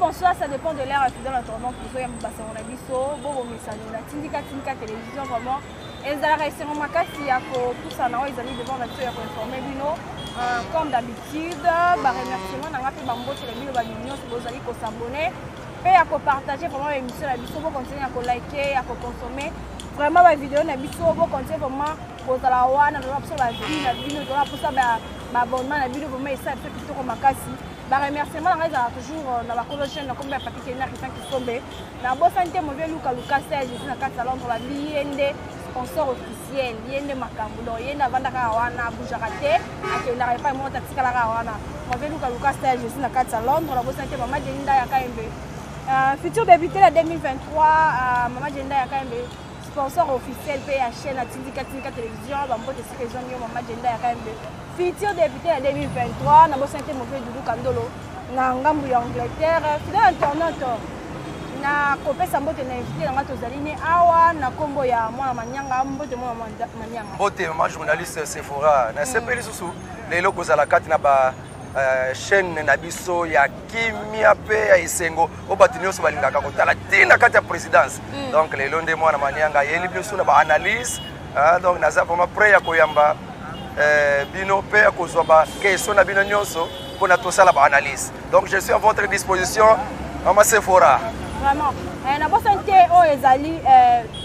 bonsoir, ça dépend de l'ère fidèle internet pour y a biso, bon message na tindika télévision vraiment. Et ça reste vraiment makasi ya ko tout ça na ezali devant la ya ko informer bino. Comme d'habitude, ba remerciement na ngapi ba mbote le bino ba mignon si vous allez ko s'abonner. Et à partager vraiment l'émission la biso, vous continuer à liker, à consommer. Vraiment la vidéo na biso, vous continuer vraiment pour la wana na option la vie na bino pour ça ba abonnement na bino vraiment ça fait plutôt comme makasi. Ba remerciement na toujours dans la chaîne na comme ba papi Kenya qui sombe. Na bo santé mauvais Luka Serge na kata Londres la liende sponsor officiel, liende makambo do yenda vandaka wana bujarate akenda pas mo tatika la wana. Mauvais Luka Serge na kata Londres la bo santé mama Jenda ya Kaembe. Futur débuté la 2023 mama Jenda ya Kaembe. Sponsor officiel PHN à Tindika Télévision, Bambote Sikejon Mama Jenda ya Kaembe. Futur député en 2023, na bosanté mauvais Doudou Kandolo, na ngambu ya Angleterre, fidèle internaute. Na kopé sambote na invité na tozalini awa na kombo ya mwana manyanga mbote mwana manyanga. Mbote mama journaliste Sephora, na sepeli susu lelo kozala kati na ba chaîne na biso ya kimia pe ya isengo obatini oso balingaka kotala tina kati ya présidence. Donc lelo nde mwana manyanga yeli biso na ba analyse, donc naza vraiment prêt ya koyamba bino pe ya kozwa ba question na bino nyonso pona tosala ba analyse. Donc je suis à votre disposition mama Sephora. Vraiment. Na bosanté o ezali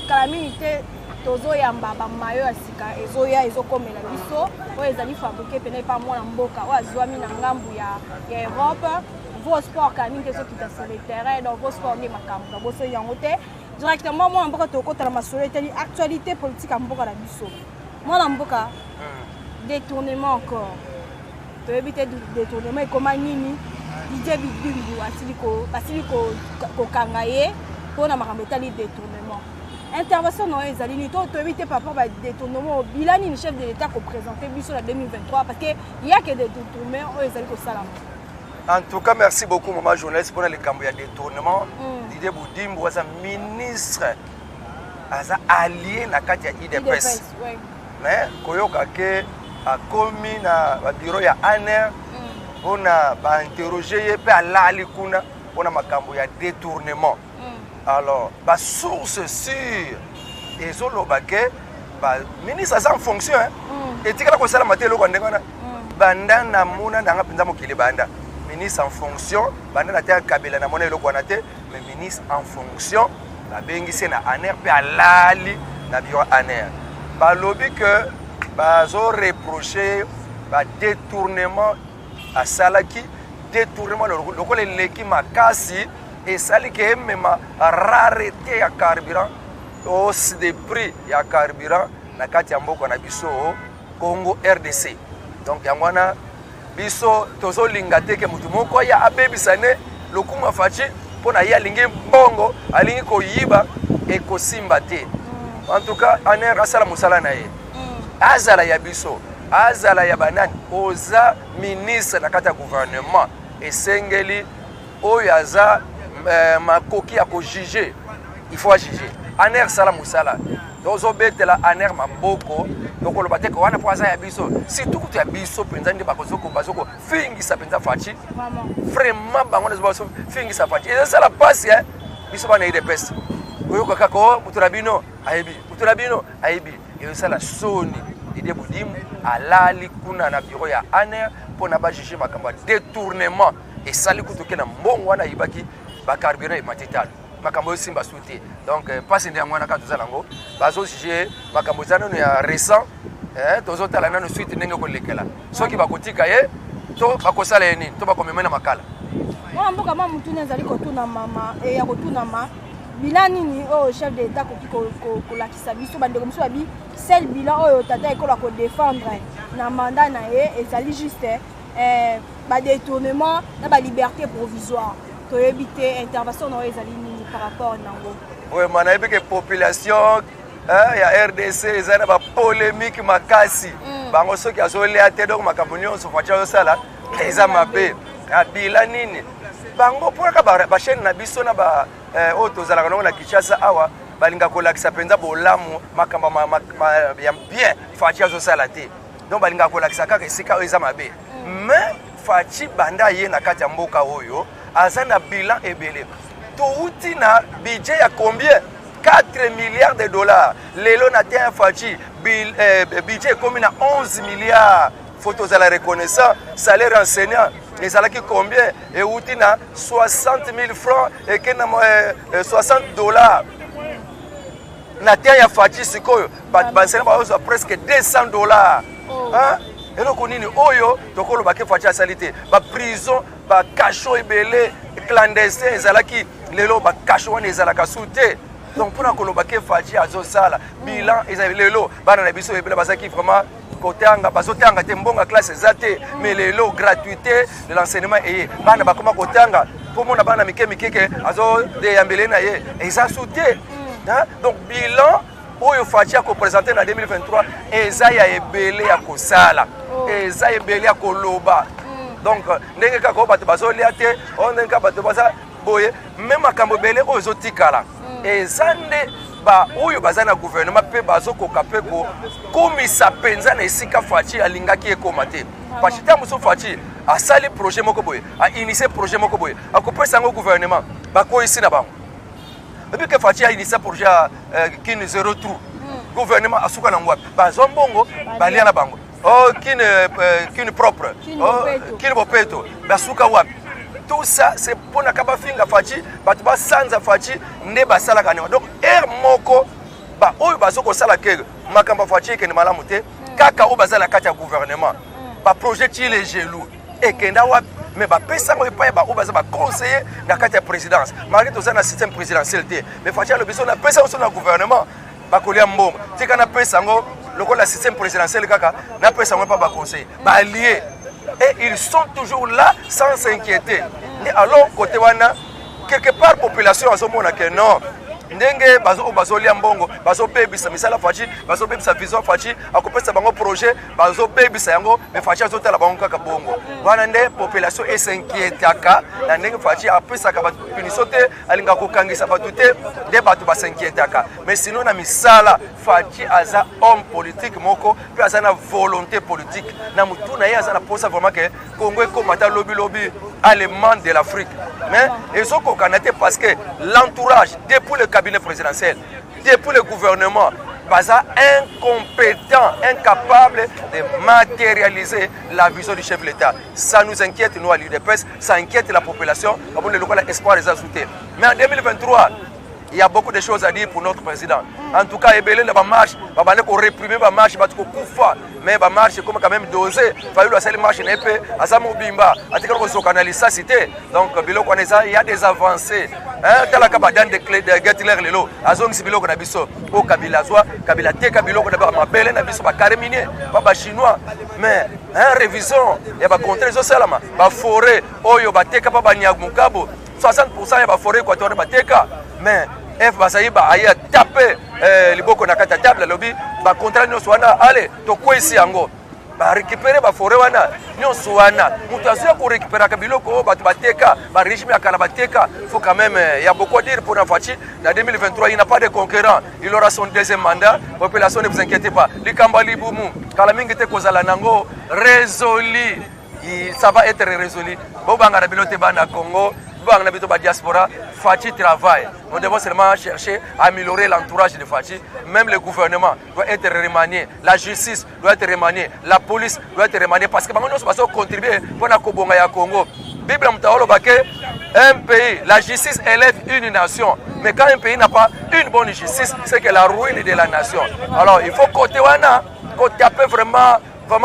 kala minute tozo yamba ba mayo ya sika ezoya ezokomela biso o ezali fabriqué pene pa mwana mboka o azwami na ngambu ya Europe. Vos sport kala minute so kita sur le terrain donc vos sport ni makambo na boso yango te directement mwana mboka tokota na masolete ni actualité politique ya mboka na biso. Mwana mboka détournement encore. Tu éviter détournement et comment nini DJ Bidumbu asili ko kangaye pour na makambetali détournement. Intervention non ezali ni to éviter par rapport à détournement bilani ni chef de l'état ko présenter biso la 2023 parce que il y a que des détournements o ezali ko sala. En tout cas merci beaucoup maman journaliste pour le cambo ya détournement. DJ Bidumbu was ministre as allié na kati ya IDPS. Mais koyoka ke a commis na bureau ya ANER on a interrogé pe alali kuna on a makambo ya détournement. Alors ba source sûre ezoloba ke ba ministre en fonction et tikala ko sala matelo ko ndengana banda na muna ndanga pinza mokili banda ministre en fonction banda na ta kabela na mona eloko na te mais ministre en fonction la bengisi na ANER pe alali na bureau ANER ba lobby que bazo reprocher ba détournement à salaki détournement le leki makasi et sali que même rareté ya carburant hausse de prix ya carburant na kati ya mboko na biso Congo RDC. Donc yangwana biso tozo lingate ke mutu moko ya abebisane lokuma fachi pona ya lingi mbongo alingi ko yiba e ko simba te. En tout cas ANER asala musala na ye. Azala ya biso, azala ya banani, oza ministre na kata gouvernement et sengeli oyaza makoki ya ko juger, il faut juger. ANER sala musala. Dozo betela ANER maboko, donc le bateko wana poza ya biso. Si tout ya biso penza ndi bakozoko bazoko fingi sa penza fachi. Vraiment bango les baso fingi sa fachi. Et ça la passe biso bana IDPS. Oyoka kako muturabino aibi, muturabino aibi. Et ça la soni DJ Bidumbu alali kuna na bureau ya ANER pour na ba juger makambo détournement et sali kutoke na mbongo wana ibaki ba carburant et matériel makambo simba souté donc pas ndé ngwana ka tuzalango bazo juger makambo zano ya récent tozo tala na suite ndenge ko lekela soki bakotika ye to bakosala yeni to bakomemena makala mwana mboka mama mutune zali ko tuna mama et ya ko tuna ma bilani ni o chef d'état ko lakisa biso bandeko biso babi seul bilan oyo tata ekola ko défendre na mandat na ye ezali juste ba détournement na ba liberté provisoire to éviter intervention na ezali ni par rapport nango. Oui, mana ebeke population ya RDC ezana ba polémique makasi bango soki azolea te donc makambo nyonso facha sala eza mabe abila nini bango poka ba chaîne na biso na ba tozalaka na Kinshasa awa balinga kolakisa penza bolamu makamba ya bien fachi azosala te donc balinga kolakisa kaka esika eza mabe mais fachi banda ye na kati ya mboka oyo Azana bilan et belé. Touti na budget à combien? 4 milliards de dollars. Lelo na tien fachi budget combien à 11 milliards. Photos à la reconnaissance, salaire enseignant, les salaires qui combien? Et outi na 60 000 francs et 60 dollars. Na tien fachi sikoyo, presque 200 dollars. Hein? Et donc on dit oyo tokolo ba ke fachi a salité. Ba prison, ba cachot ebele clandestin ezalaki lelo ba cachot wana ezalaka souté. Donc pour koloba ke fachi azo sala bilan ezali lelo bana na biso ebele bazaki vraiment kotanga bazotanga te mbonga classe ezate mais lelo gratuité de l'enseignement et bana ba koma kotanga pour mona bana mike mikeke azo de yambele na ye eza souté. Donc bilan oyo fachi a présenté en 2023 eza ya ebele ya kosala eza ebele ya koloba. Donc ndenge ka ko bato bazolia te on ndenge ka bato baza boye même makambo ebele oyo ezotikala eza nde ba oyo baza na gouvernement pe bazokoka pe ko komisa penza na esika fachi alingaki ekoma te parce que muso fachi asali projet moko boye a initié projet moko boye akopesa ngo gouvernement bako ici na bango depuis que fachi a initié projet kin zero trou gouvernement asuka na ngwapi bazombongo balia na bango oh kin propre oh kin bopeto basuka wapi. Tout ça, c'est pour la kabafinga fachi, batuba sanza fachi, ne basala kanema. Donc, moko, ba oyo bazoko sala kege, makamba fachi ke ne malamute, kaka o bazala kati gouvernement, ba projet ti les gelou, et kenda wap, mais ba pesa mo pa ba o bazala conseiller na kati présidence. Malgré tout ça na système présidentiel té, mais fachi le besoin na pesa au na gouvernement, ba kolia mbom. Tika na pesa ngo, loko la système présidentiel kaka, na pesa mo pa ba conseiller, ba allié. Et ils sont toujours là sans s'inquiéter. Et alors, côté wana, quelque part, la population a dit que non. Ndenge bazo liambongo bazo bebisa misala fachi bazo bebisa vision fachi akopesa bango projet bazo bebisa yango mais fachi azotala bango kaka bongo wana nde population s'inquiétaka na ndenge fachi apesa ka punition te alinga kokangisa batu te nde batu ba s'inquiétaka mais sinon na misala fachi aza homme politique moko puis aza na volonté politique na mutu na ye aza na posa vraiment que Congo ekomata lobby allemand de l'Afrique mais ils ont canadé parce que l'entourage depuis le cabinet présidentiel, depuis le gouvernement, baza incompétent, incapable de matérialiser la vision du chef de l'État. Ça nous inquiète, nous, à l'UDPS, ça inquiète la population, pour le local espoir les ajouter. Mais en 2023, il y a beaucoup de choses à dire pour notre président. En tout cas, il y a une marche, il y a réprimer la marche, il y a mais la marche comme quand même dosé. Il faut que la marche n'est pas à Zamobimba, à Tikaloko cité. Donc, il y a des avancées. Dans la cabane de clés de Gatler Lelo, à Zong Sibilo Nabiso, au Kabila Zoa, Kabila Te Kabilo Nababele Nabiso, Karemine, Baba chinois. Mais, révision, il y a contre les Osalama, Baforé, Oyo, Bateka, Baba Niagmukabo, 60% il y a forêt équatoriale Bateka. Mais, F Basaïba a tapé les bocaux na kata table lobby ba contrat nyonso wana allez to kwesi yango ba récupérer ba forêt wana nyonso wana mutu azoya ko récupérer ka biloko ba bateka ba régime ya kala bateka faut quand même il y a beaucoup à dire pour Fachi en 2023 il n'a pas de concurrent il aura son deuxième mandat population ne vous inquiétez pas likamba libumu kala mingi te kozala nango résolu ça va être résolu bobanga na bilote bana Congo dans la diaspora, Fachi travaille. Nous devons seulement chercher à améliorer l'entourage de Fachi. Même le gouvernement doit être remanié, la justice doit être remaniée, la police doit être remaniée parce que nous devons contribuer pour la Congo. Bible un pays, la justice élève une nation. Mais quand un pays n'a pas une bonne justice, c'est que la ruine de la nation. Alors il faut côté vraiment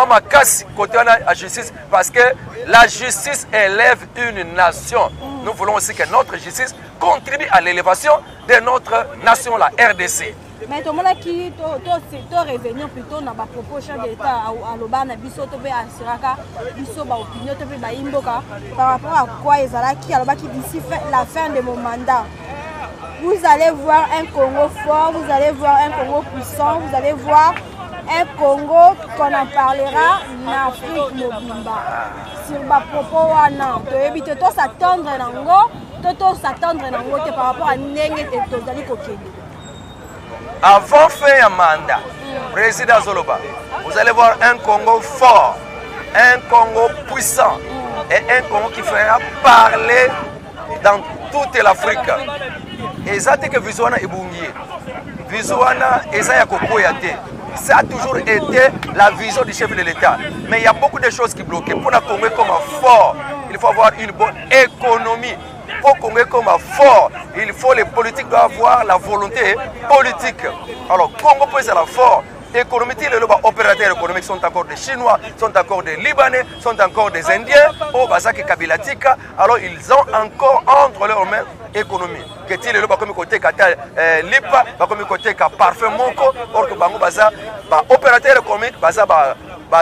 ma casse côté la justice parce que la justice élève une nation. Nous voulons aussi que notre justice contribue à l'élévation de notre nation, la RDC. Mais tout le monde qui revenir plutôt dans la proposition de l'État à l'Obana, à Siraka, opinion par rapport à quoi ils allaient qui d'ici la fin de mon mandat. Vous allez voir un Congo fort, vous allez voir un Congo puissant, vous allez voir un Congo qu'on en parlera en Afrique mobimba. Sur ma propos, on évite de s'attendre par rapport à Nenge et Kokedi. Avant fin mandat, président Zoloba, vous allez voir un Congo fort, un Congo puissant et un Congo qui fera parler dans toute l'Afrique. Et ça, c'est que Vizoana est boungier. Vizoana, et ça, il y a ça a toujours été la vision du chef de l'État. Mais il y a beaucoup de choses qui bloquent. Pour la Congo comme fort, il faut avoir une bonne économie. Pour Congo comme fort, il faut les politiques doivent avoir la volonté politique. Alors, Congo peut être fort. Économique, les opérateurs économiques sont encore des Chinois, sont encore des Libanais, sont encore des Indiens, au Bazaki Kabilatika. Alors ils ont encore entre leurs mains économie. Que tu les comme côté Kata Lipa, comme côté Ka parfait Moko, or que Bango Baza, opérateur économique, Baza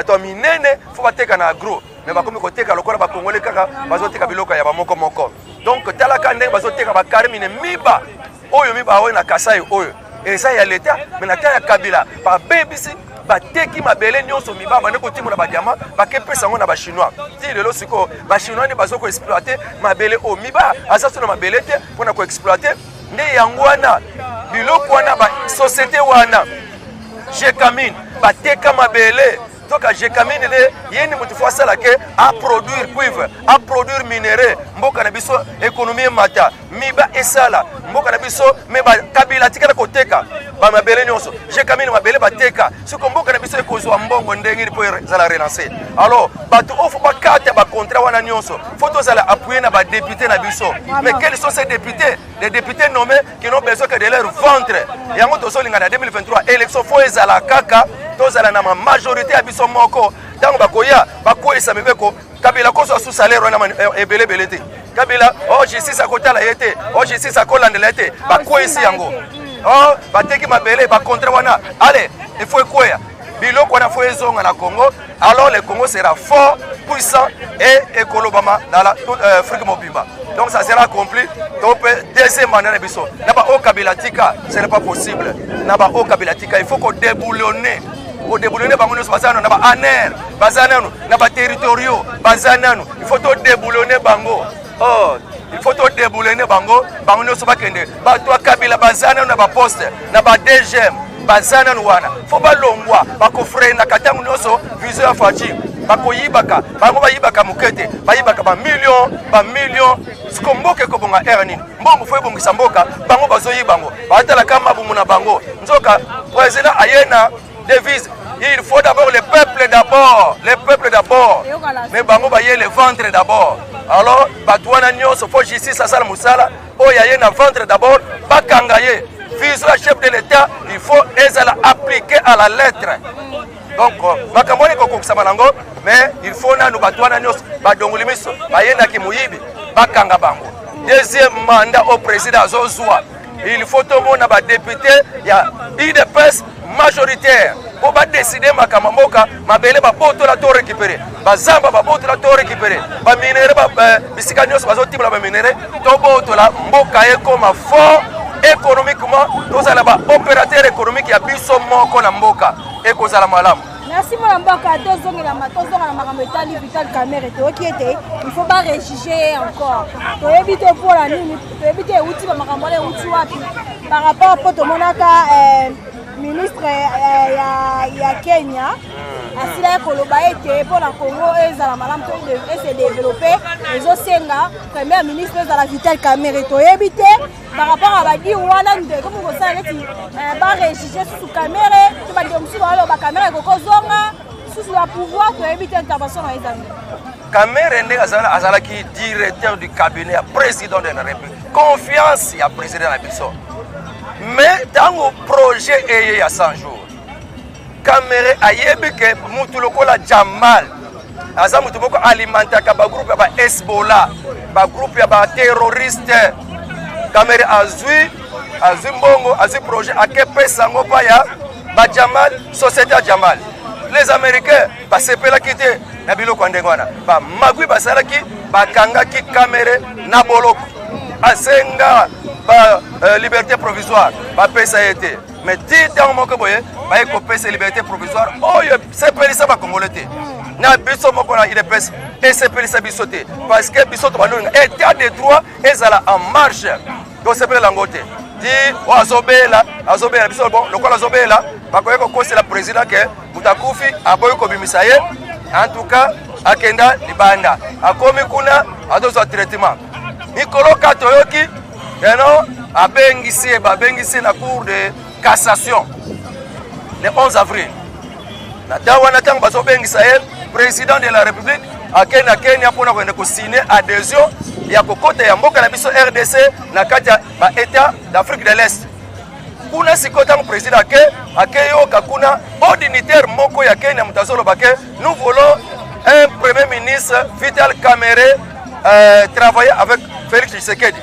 Tominene, faut pas te na gros. Mais comme côté Ka lokola ba Congolais kaka, Bazo te Kabiloka ya ba Moko Moko. Donc Talaka Ndeng Bazo te Ka Karimine Miba, Oyo Miba Oyo na Kasai Oyo. Et ça, il y a l'État, mais il y a Kabila. Par BBC, bateki mabele nyonso miba bane ko timona ba diamant ba ke pesa ngona ba chinois. Ti lelo siko ba chinois ne bazo ko exploiter mabele o miba asaso na mabele te pona ko exploiter nde yango wana biloko wana ba société wana Jekamine bateka mabele toka Jekamine le yeni mutu fo sala ke a produire cuivre a produire minerai mboka na biso économie mata miba esala mboka na biso me ba kabila tikala koteka ba mabele nyonso Jekamine mabele bateka siko mboka na biso ekozwa mbongo ndenge po zala relancer. Alors bato ofu ba carte ba contrat wana nyonso photo zala appuyer na ba député na biso. Mais quels sont ces députés? Les députés nommés qui n'ont besoin que de leur ventre. Yango tozo linga na 2023 élection fo ezala kaka tozala na majorité ya biso moko tango bakoya bakoyesa mebeko Kabila koso sous salaire wana ebele belete Kabila oh justice akotala yete oh justice akolandela yete bakoyesi yango oh bateki mabele ba contrat wana allez il faut ekoya biloko wana faut ezonga na Congo. Alors le Congo sera fort, puissant et écolobama dans la Afrique mobimba. Donc ça sera accompli. Donc deuxième mandat de biso naba o Kabila tika ce n'est pas possible. Naba o Kabila tika il faut qu'on déboulonne. Au déboulonner bango bazana na ba aner bazana na ba territoriaux bazana il faut to déboulonner bango. Oh il faut to déboulonner bango bango so bakende ba to Kabila bazana na ba poste na ba DGM bazana wana faut ba longwa ba ko frena katangu nyoso vision ya faji ba ko yibaka bango ba yibaka mukete ba yibaka ba million sikomboke ko bonga erni mbongo fo bongisa mboka bango bazo yibango ba tala kama bumu na bango nzoka président ayena devise. Il faut d'abord le peuple d'abord, mais bango baye le ventre d'abord. Alors batouana nyonso faut justice à sala musala oyaye na ventre d'abord bakangaye vice chef de l'État il faut ezala appliquer à la lettre. Donc makamoni ko kokisama nango mais il faut na batouana nyonso badongoli miso baye na kimuyibi bakanga bango. Deuxième mandat au président Zozwa. Il faut tout le monde ba député ya IDPS majoritaire pour ba décider makamamboka mabele ba poto la to récupérer bazamba ba poto la to récupérer ba minere ba bisika nyos bazo tibla ba minere to poto la mboka e comme fort économiquement tozala ba opérateur économique ya biso moko na mboka e kozala malamu. Merci mon amboka tozongela makambo etali Vital Kamerhe toki ete il faut pas réjuger encore to éviter pour la nini to éviter outil ba makambo le outil wapi par rapport à poto monaka ministre ya Kenya asila koloba ete pour la Congo ezala malamu to se développer ezosenga premier ministre ezala Vital Kamerhe to éviter par rapport à badi wana nde comme vous savez eti ba réjuger sous Kamerhe to ba demsu ba Kamerhe kokozonga sous la pouvoir to éviter intervention na ezali Kamerhe nde azala ki directeur du cabinet président de la République confiance ya président na biso. Mais dans le projet il y a 100 jours, Kamerhe ayebi ke mutu lokola Jamal aza mutu moko alimentaka ba groupe ba Hezbollah ba groupe ya ba terroriste. Kamerhe azui mbongo azui projet akepesa ngo pa ya ba Jamal société Jamal. Les Américains ba sepela kite na biloko ndenge wana ba magui basalaki bakangaki Kamerhe na boloko asenga ba liberté provisoire ba pesa été mais tant moko boye ba eko pesa liberté provisoire oyo sepelisa ba congolais na biso moko na il pesa et sepelisa biso te parce que biso to banonga état de droit ezala en marche do sepela ngote di azobela biso bon lokola azobela ba ko kosela président que mutakufi aboyo ko bimisa ye en tout cas akenda libanda akomi kuna adoza traitement mikolo katoyoki abengisi na cour de cassation le 11 avril na wana ntango bazobengisa ye président de la république akende na Kenya mpona koende kosigne adhésion ya kokota ya mboka na biso RDC na kati ya baétat d'Afrique de l'Est. Kuna sikoyo ntango président akeyoka kuna au dignitaire moko ya Kenya moto azoloba ke nous voulons un premier ministre Vital Kamerhe travailler avec Félix Tshisekedi.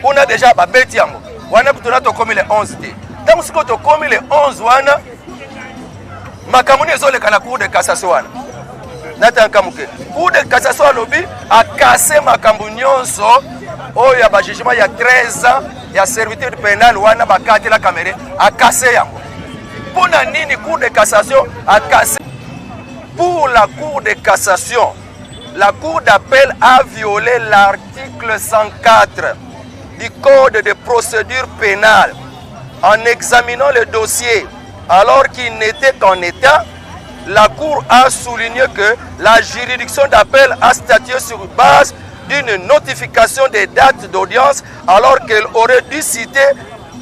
Kuna déjà babeti yango wana tuna tokomi le 11 te ntango sikoyo tokomi le 11 wana makambo ezoleka na cour de cassation wana natanga muke cour de cassation alobi akase makambo nyonso oyo ya bajugement ya 13 ans ya servitude pénale wana bakatela Kamerhe akase yango. Pona nini cour de cassation akase? Pour la cour de cassation, la cour d'appel a violé l'article 104 du code de procédure pénale en examinant le dossier alors qu'il n'était qu'en état. La Cour a souligné que la juridiction d'appel a statué sur base d'une notification des dates d'audience alors qu'elle aurait dû citer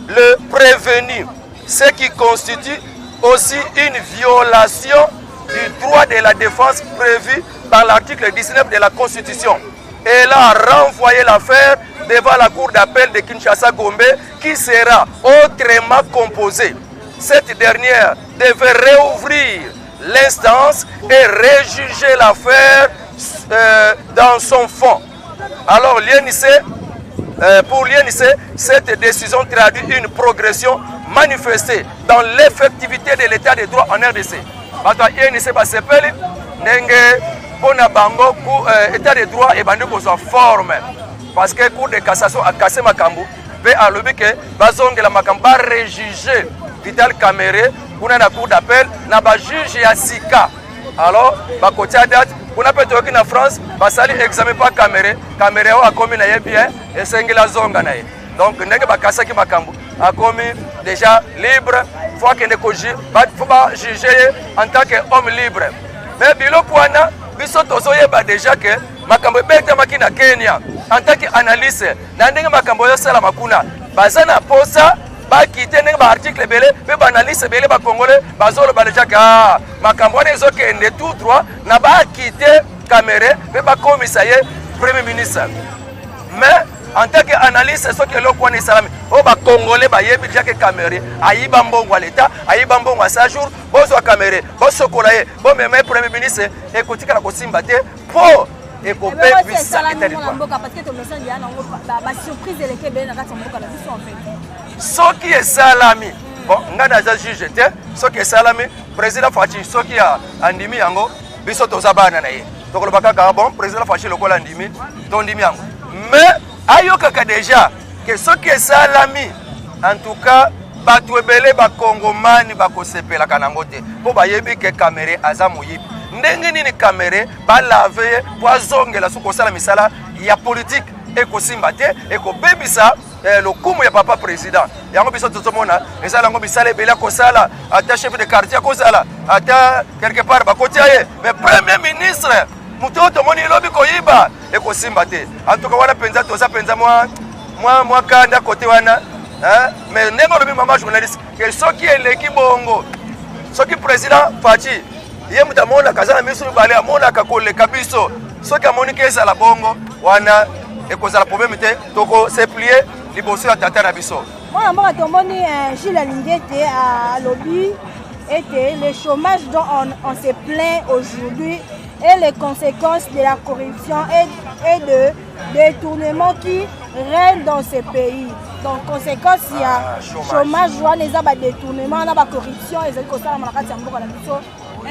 le prévenu, ce qui constitue aussi une violation du droit de la défense prévu par l'article 19 de la Constitution. Elle a renvoyé l'affaire devant la Cour d'appel de Kinshasa-Gombe qui sera autrement composée. Cette dernière devait réouvrir l'instance et réjuger l'affaire dans son fond. Alors pour l'INC, cette décision traduit une progression manifestée dans l'effectivité de l'état de droit en RDC. l'INC basepeli ndenge pona bango état de droit et bandi kozwa forme parce que cour de cassation a cassé makambo pe alobi ke bazongela makambo ba rejuger Vital Kamerhe kuna na cour d'appel na ba juge ya sika. Alors bakotia date kuna pe toki na France basali examen pa Kamerhe o akomi na ye bien et sengela zonga na ye. Donc ndenge bakasaki makambo akomi déjà libre faut que ne faut pas juger en tant qu'homme libre. Mais biloko wana biso tozoyeba déjà que makambo betamaki na Kenya en tant qu'analyste na ndenge makambo yo sala makuna bazana posa bakite ndenge ba article belé pe ba analyse belé ba congolais bazolo ba déjà ka makambo wana ezokende tout droit na ba kite Kamerhe pe ba komisa ye premier ministre. Mais en tant qu'analyste ce que l'on connaît salami o ba congolais ba yebi déjà que Kamerhe ayiba mbongo à l'état ayiba mbongo à sa jour bozo Kamerhe bozo kolaye bo même premier ministre ekotika na kosimba te po ekopé bisa état de droit parce que ton message ya na ba surprise eleke be na kati mboka na biso en fait soki esalami bon ngana za juge te soki esalami président Fachi soki andimi yango biso tozabana na ye tokoloba kaka bon président Fachi lokola andimi to ndimi yango mais ayokaka déjà que soki esalami en tout cas bato ebele bakongomani bakosepelaka nango te mpo bayebi ke Kamerhe aza moyibi ndenge nini Kamerhe balave po azongela soki kosala misala ya politique ekosimba te ekobebisa lokumu ya papa président yango biso tozomona ezala yango misala ebele akosala ata chef de quartier akozala ata quelque part bakotia ye mais premier ministre mutu oyo tomoni elobi koyiba ekosimba te en tout cas wana mpenza toza mpenza mwa kanda kote wana mais ndenge olobi mama journaliste ke soki eleki bongo soki président Fachi ye mutu amonaka aza na miso mibale amonaka koleka biso soki amoniki ezala bongo wana ekozala problème te tokoseplie liboso ya tata na biso mwana mboka tomoni Gilles Alingete à lobby était le chômage dont on se plaint aujourd'hui et les conséquences de la corruption et de détournement qui règnent dans ce pays. Donc, conséquence, il y a chômage, il y a détournement, il y a corruption, il y a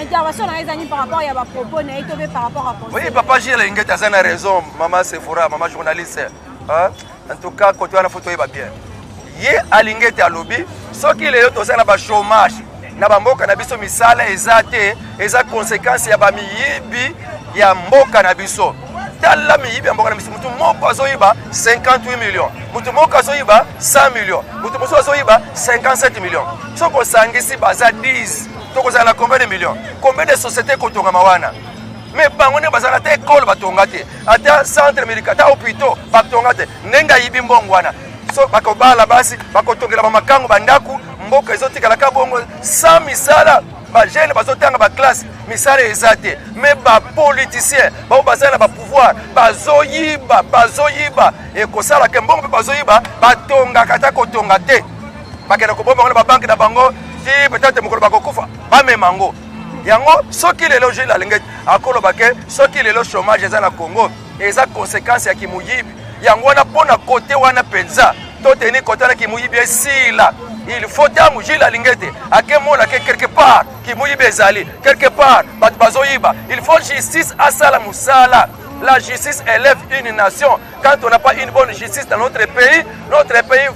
intervention par rapport à propos, par rapport à oui, papa Gilles Alingete a raison, maman Sephora, maman journaliste. En tout cas, quand tu as la photo, il va bien. Yé Alingete à lobby, ce qu'il est au chômage. Na bamboka na biso misala ezate eza conséquence ya bamiyibi ya mboka na biso tala miyibi ya mboka na biso mutu moko azoyiba 58 millions mutu moko azoyiba 100 millions mutu mosusu azoyiba 57 millions soko sangisi baza 10 tokozala combien de millions combien de sociétés kotongama wana mais bango ne bazala te école batonga te ata centre médical ata hôpital batonga te nenga yibi mbongo wana so bakobala basi bakotongela bamakango bandaku mboka ezotikalaka bongo sans misala bajene bazotanga baklasse misala eza te mais bapoliticien bao bazala na bapouvoir bazoyiba ekosalaka mbongo mpe bazoyiba batongaka ata kotonga te bakenda kobomba ngo na babanke na bango ti peut-être mokolo bakokufa bamemango yango soki lelo jile alingeti akoloba ke soki lelo chômage eza na Congo eza conséquence ya kimuyibi yango wana mpona kote wana mpenza toteni kote wana kimuyibi esila il faut tangu jile alingeti akemona ke quelque part kimuyibi ezali quelque part bato bazoyiba il faut justice asala musala. La justice élève une nation. Quand on n'a pas une bonne justice dans notre pays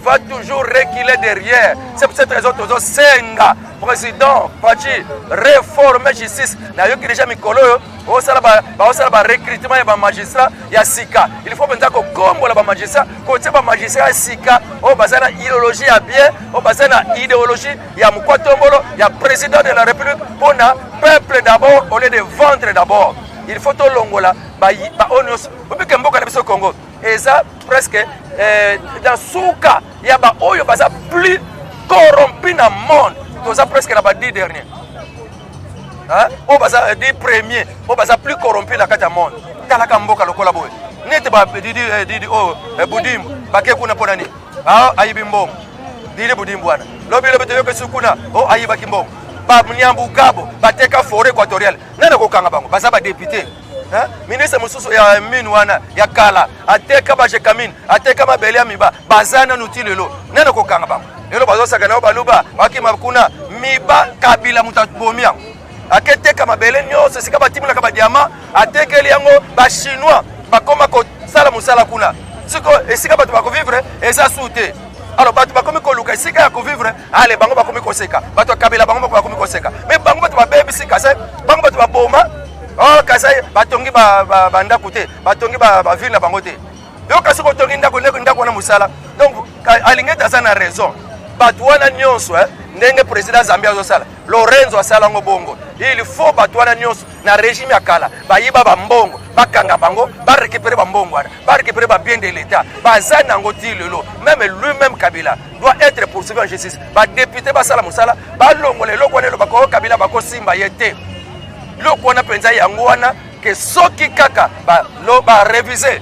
va toujours reculer derrière. C'est pour cette raison que nous senga président Fachi réformer la justice. N'a eu que déjà Mikolo, au salaba recrutement et magistrat ya sika. Il faut maintenant qu'on combo la magistrat, côté magistrat sika, au bazana idéologie à bien, au bazana idéologie ya Mukwatombolo, ya président de la République pour na peuple d'abord au lieu de vendre d'abord. Il faut tout longola ba onos ubike mboka na biso Congo eza presque dans souka ya ba oyo baza plus corrompu na monde toza presque na ba 10 derniers hein o baza 10 premiers o baza plus corrompu na kata monde talaka mboka lokola boye nete ba didi budim bake kuna ponani ayibi mbongo didi budim bwana lobi toyoke sukuna ayiba kimbongo ba mnyambu gabo bateka forêt équatoriale nana kokanga bango baza ba député hein ministre mususu ya mine wana ya kala ateka ba jekamine ateka mabele ya miba bazana nutilelo nana kokanga bango lelo bazosaka na baluba bakima kuna miba kabila mutabomia aketeka mabele nyose sika batimula ka ba diamant atekeli yango ba chinois bakoma ko sala musala kuna siko esika bato bakovivre eza sute. Alors bato bakomi koluka esika ya kovivre ale bango bakomi koseka bato kabila bango bakomi koseka mais bango bato babebi sika se bango bato baboma kasai batongi bandako te batongi bavile na bango te yo kasi kotongi ndako na musala donc alingeti aza na raison bato wana nyonso ndenge président Zambia azosala Lorenzo asala ngo bongo il faut bato wana nyonso na régime ya kala bayiba bambongo bakanga bango barécupérer bambongo wana barécupérer ba bien de l'état baza nango ti lelo même lui-même Kabila doit être poursuivi en justice ba député basala musala balongola eloko wana bako Kabila bako simba yete loko wana penza yango wana ke soki kaka ba réviser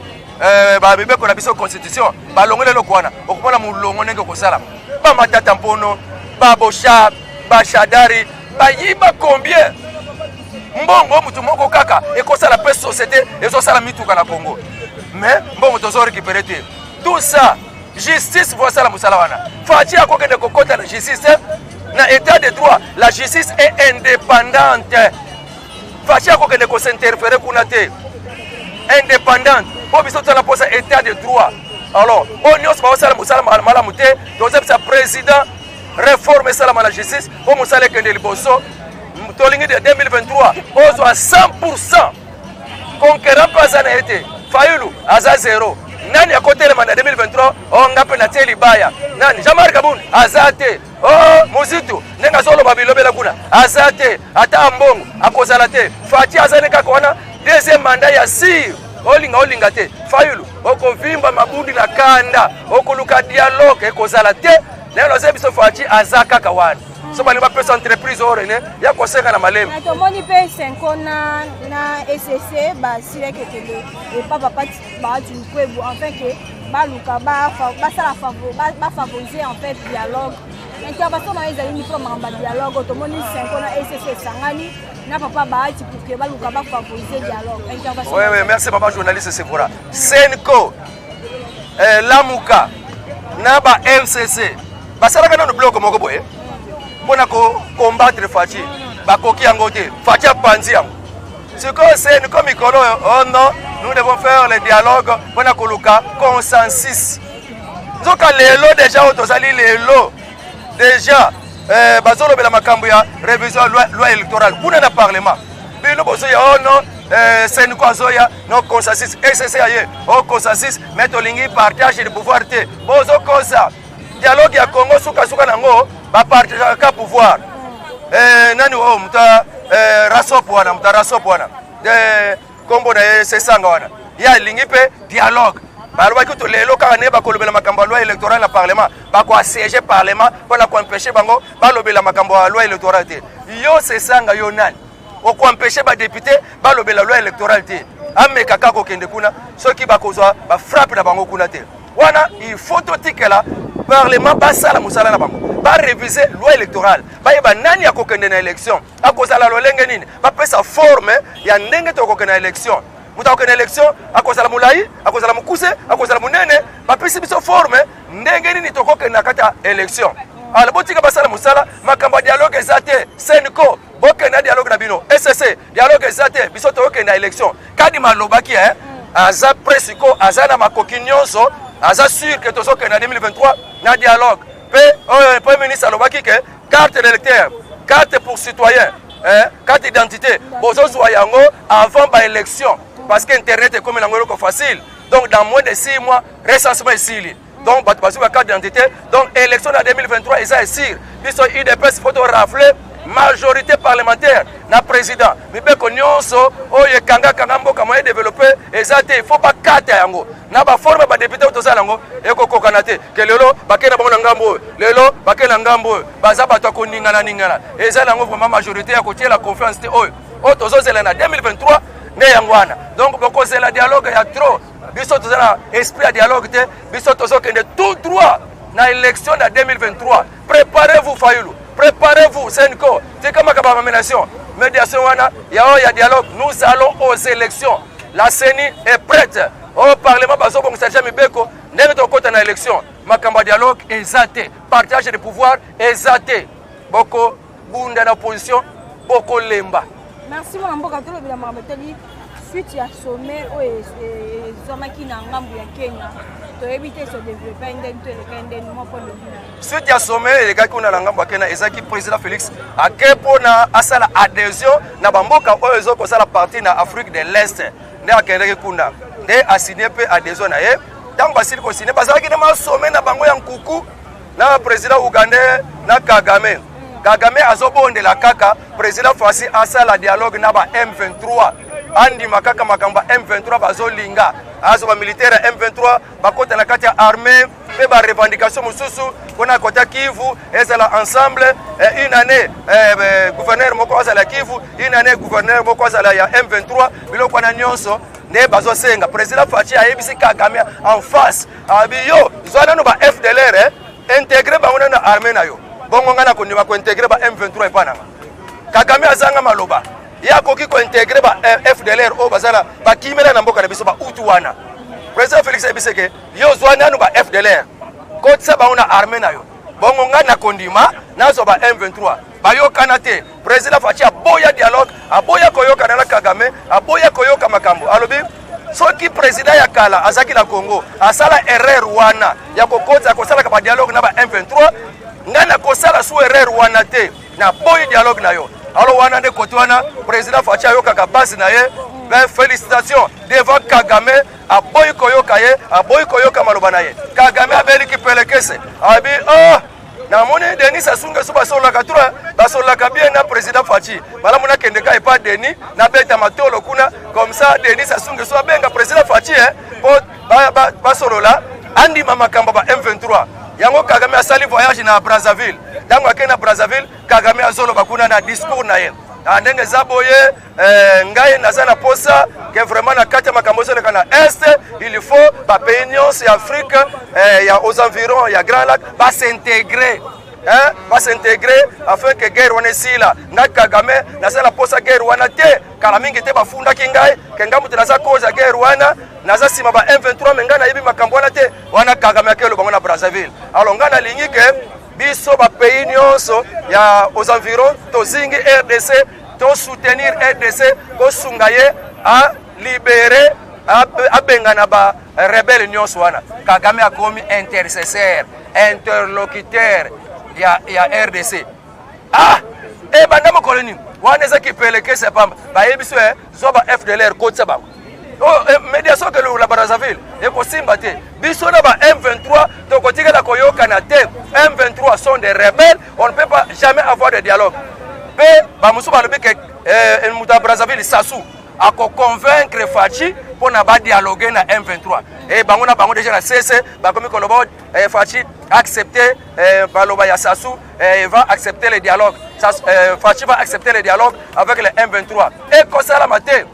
ba bibeko na biso constitution balongola eloko wana okomona mulongo ndenge kosala ba matata mpono ba bosha ba shadari ba yiba combien mbongo mutu moko kaka ekosala pe société ezosala mituka na Congo mais mbongo tozo récupérer tout ça justice voici la musala wana Fachi akokende kokota la justice na état de droit la justice est indépendante Fachi akokende ko s'interférer kuna te indépendante po biso tala posa état de droit alors on nyos ba osala musala mala muté toza bisa président réforme ça la justice po musala kende liboso tolingi de 2023 ozo à 100% conquérant pas en été Fayulu aza 0 nani à côté le mandat 2023 on ngape na teli baya nani Jean-Marc Kabund azate Muzitu nenga solo babilobela kuna azate ata mbongo akozala te Fachi azaleka kona deuxième mandat ya sir olinga te Fayulu okovimba mabundi na kanda okoluka dialogue ekozala te lelo zebiso Fachi azaka kawana so bali ba pesa entreprise orene ya koseka na malemu na tomoni pe 5 na SCC ba sireke tele et papa ba tu kwebu en fait que ba luka ba sala favoriser en fait dialogue intervention na ezali ni pour mamba dialogue tomoni 5 na SCC sangani na papa ba ti pour que ba luka ba favoriser dialogue intervention oui merci papa journaliste c'est pour Senko Lamuka na ba MCC ba sala kana no bloc moko boye pour combattre Fachi, bakoki yango te, Fachi a panzi yango. Ce que c'est comme Mikolo, oh non, nous devons faire le dialogue pour koluka consensus. Donc lelo déjà otozali lelo déjà bazolo bela makambo ya révision loi électorale kuna na parlement. Bino bozo ya oh non c'est quoi zoya non consensus SCC aye oh consensus mais tolingi partage de pouvoir te. Bozo kosa dialogue ya Congo suka nango ba partage ka pouvoir nani muta rasop wana kombo na sesanga wana ya lingi pe dialogue balobaki to lelo kaka ne bakolobela makambo ya loi électorale na parlement bakoasiéger parlement mpona koempêche bango balobela makambo ya loi électorale te yo sesanga yo nani okoempêche badepute balobela loi électorale te ameka kaka kokende kuna soki bakozwa bafrappe na bango kuna te wana il faut totikela parlement basala mosala na bango barévise loi électorale bayeba nani akokende na élection akozala lolenge nini bapesa forme ya ndenge tokokende na élection mutu akokende na élection akozala molai akozala mokuse akozala monene bapesi biso forme ndenge nini tokokende na kati ya élection ala botika basala mosala makambo ya dialogue eza te senco bokende na dialogue na bino ssc dialogue eza te biso tokokende na élection kadi malobaki aza presiko aza na makoki nyonso aza sûr que tozokende na 2023 na dialogue pe premier ministre alobaki ke carte d'électeur carte pour citoyen carte d'identité bozozwa yango avant baélection parce que internet ekomi nango eloko facile donc dans moins de 6 mois recensement esili donc bato bazwi ba carte d'identité donc élection na 2023 eza esir biso idps foto rafle majorité parlementaire na président mibeko nyonso oyo ekangakanga mboka moye développé eza te il faut pas kata yango na baforme badepute oyo tozala yango ekokokana te ke lelo bakei na bango na ngambo oyo lelo bakei na ngambo oyo baza bato ya koningana eza yango vraiment majorité ya kotiela confiance te oyo tozozela na 2023 nde yango wana donc bokozela dialogue ya trop biso tozala esprit ya dialogue te biso tozokende tout droit na élection na 2023 préparez-vous Fayulu préparez-vous Senco c'est comme la nomination médiation wana ya dialogue nous allons aux élections la CENI est prête au parlement bazo bon Serge Mibeko ndenge tokota na élection makamba dialogue ezate partage de pouvoir ezate boko bunda na opposition boko lemba. Merci mon mboka tolo bila mameteli suite ya sommet oyo ezomaki na ngambu ya Kenya to éviter se développer ndenge mo pour le bien. Suite ya sommet elekaki kuna na ngambu ya Kenya ezaki président Félix akepo na asala adhésion na bamboka oyo ezoko sala partie na Afrique de l'Est nde akendeki kuna nde asigné pe adhésion na ye tango basili ko signé bazalaki na sommet na bango ya nkuku na président Ougandais na Kagame azobondela kaka président Fassi asala dialogue na ba M23 andi makaka makamba M23 bazolinga azo ba militaire M23 bakota na kati ya armée pe ba revendication mususu kona kota Kivu ezala ensemble une année gouverneur moko azala Kivu une année gouverneur moko azala ya M23 biloko na nyonso ne bazosenga président Fassi ayebisi Kagame en face abiyo zwana no ba FDLR intégrer bango na armée na yo bongo ngana ko ndima ko intégrer ba M23 epananga Kagame azanga maloba ya koki ko intégrer ba FDLR o bazala ba kimela na mboka na biso ba utu wana président Félix ebiseke yo zwana no ba FDLR ko tsa ba una armée na yo bongo ngana ko ndima nazo ba M23 ba yo kanate président Fachi aboya dialogue aboya koyoka na Kagame aboya koyoka makambo alobi soki président ya kala azaki na Congo asala erreur wana ya kokota ko sala ka dialogue na ba M23 ngana kosala su erreur wana te na boy dialogue na yo alors wana de koto wana président Fachi ayoka ka base na ye ben félicitations devant Kagame aboy koyoka ye aboy koyoka maloba na ye Kagame abeli ki pelekese abi na moni Denis Sassou Nguesso basola ka tura basola ka bien na président Fachi bala mona kende ka epa Denis na beta matolo kuna comme ça Denis Sassou Nguesso abenga président Fachi basolola andi mama kamba ba M23 yango Kagame asali voyage na Brazzaville dango akena Brazzaville Kagame azolo bakuna na discours na ye ndenge zaboye ngai nazana posa que vraiment na kati makambo zo na est il faut ba pays nyonso ya Afrique ya aux environs ya Grand Lac va s'intégrer va s'intégrer afin que guerre wana sila na Kagame nazana posa guerre wana te kala mingi te bafunda kingai kengamu tenaza cause guerre wana naza sima ba M23 mengana yibi makambo wana te wana Kagame akelo bango na Brazzaville alors ngana lingi ke biso ba pays nyonso ya aux environs tozingi RDC to soutenir RDC ko sungaye a libérer a bengana ba rebelle nyonso wana Kagame akomi intercesseur interlocuteur ya RDC banda mokoloni wana ezaki pelekese pamba bayebiso zoba FDLR kotsa bango médiation que la Brazzaville et kosimba te biso na ba M23 to kotikela koyoka na te M23 sont des rebelles on ne peut pas jamais avoir de dialogue pe ba musu ba lobi que muta Brazzaville Sassou à convaincre Fachi pour ne dialoguer na M23. Et bango na bango déjà na CC, comme Kolobo, Fachi accepter Baloba Yassasou, va accepter le dialogue. Fachi va accepter le dialogue avec le M23. Et comme ça la matin,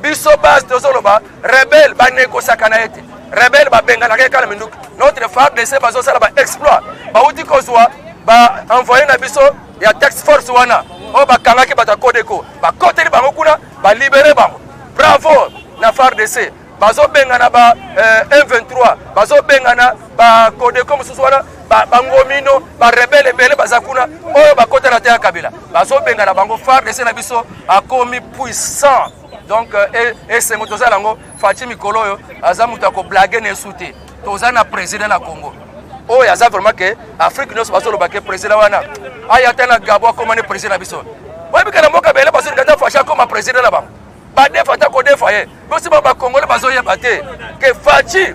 biso base de Zoloba, rebelle ba négocier kanaete. Rebelle ba bengana kala minduk. Notre FARDC bazo sala ba exploit. Ba uti kozwa ba envoyer na biso ya tax force wana. O ba kangaki ba ta Codeco. Ba côté bango kuna ba libérer bango. Bravo na FARDC. Bazo bengana ba M23. Bazo bengana ba Codeco mususu wana ba ngomino ba rebelle bele bazakuna. O ba côté na terre Kabila. Bazo bengana bango FARDC na biso a commis puissant. Donc, et c'est mon toza lango, Fachi Mikolo, Azamuta ko blague ne souté. Toza na président na Congo. Oh, yaza vraiment que Afrique nous passe le baquet président wana. Ayata na Gabo comme le président biso. Moi bi kana moka bele parce que kata Fachi comme président là-bas. Ba defata ko defaye. Bo si ba Congo le bazo yebate que Fachi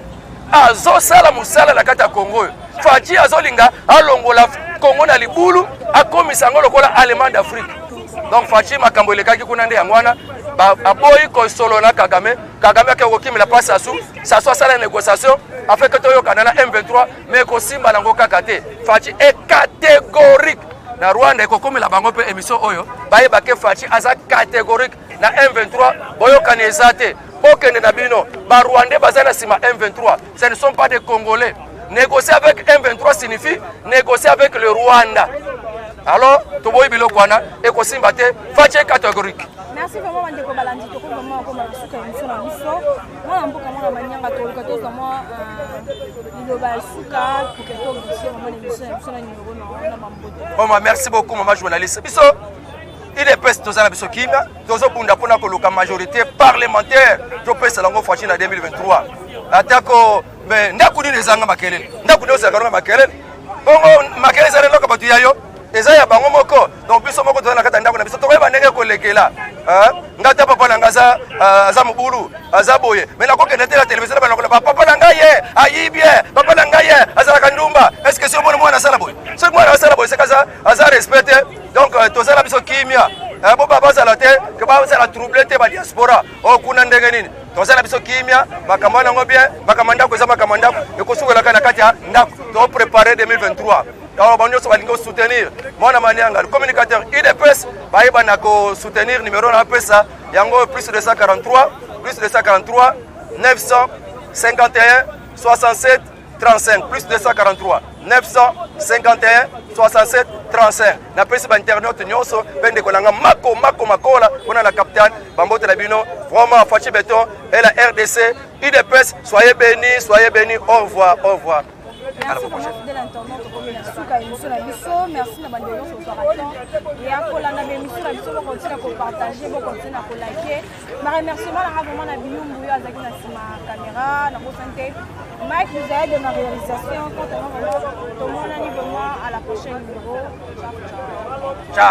azo sala musala la kata Congo. Fachi azo linga alongola Congo na libulu akomisa ngolo kola allemand d'Afrique. Donc Fachi makambo lekaki kuna nde yangwana. Aboyi konsolo na Kagame ke okimi la place ça soit ça la négociation afin que toyo kanana M23 mais ko simba nango kakate Fachi est catégorique na Rwanda ko komi la bango pe émission oyo baye ba ke Fachi aza catégorique na M23 boyo kanezate bokende na bino ba Rwandais bazana sima M23 ce ne sont pas des Congolais. Négocier avec M23 signifie négocier avec le Rwanda. Alors toboyi biloko wana e ko simba te Fachi est catégorique. Merci vraiment Mandeko Balandi, tu vraiment comme la souka émission na biso. Moi on peut comment manianga to to vraiment il va souka pour que to biso vraiment émission na numéro na mamboto. Bon merci beaucoup maman journaliste. Biso il est peste tozana biso kimia, tozo bunda pona ko loka majorité parlementaire to pesa lango Fachi na 2023. Atako mais ndakuni nezanga makelele. Ndakuni osaka makelele. Bongo makelele zale loka batu yayo. Ezaya bango moko donc biso moko tozana kata ndako na biso tokoyeba ndenge kolekela ngata papa na ngaza za mubulu azaboye mais na kokende te la télévision ba lokola papa na ngaye ayibie papa na ngaye azala kandumba est-ce que si omona mwana sala boye so mwana sala boye c'est kaza aza respecté donc tozala biso kimia bo baba sala te que ba sala troubler te ba diaspora o kuna ndenge nini tozala biso kimia makamana ngo bien makamanda ko za makamanda ekosukola kana kati ya ndako to préparer 2023. Alors, on va soutenir mon manianga, le communicateur IDPS, on soutenir numéro na pesa, yango plus de 143 951 67 35 plus de 143 951 67 35 na pesa ba internet nyonso bende kolanga mako makola on a la capitaine bambote la bino vraiment Fachi Beton et la RDC IDPS soyez bénis au revoir. Merci vraiment fidèle internaute comme la souka émission na biso. Merci na bande nyonso soraton. Et à kolanda émission na biso on continue à partager, on continue à liker. Ma remerciement na vraiment na Biyumbu yo azaki na sima caméra na santé. Mike nous aide dans la réalisation. Quant à moi, tout le monde à la prochaine numéro. Ciao.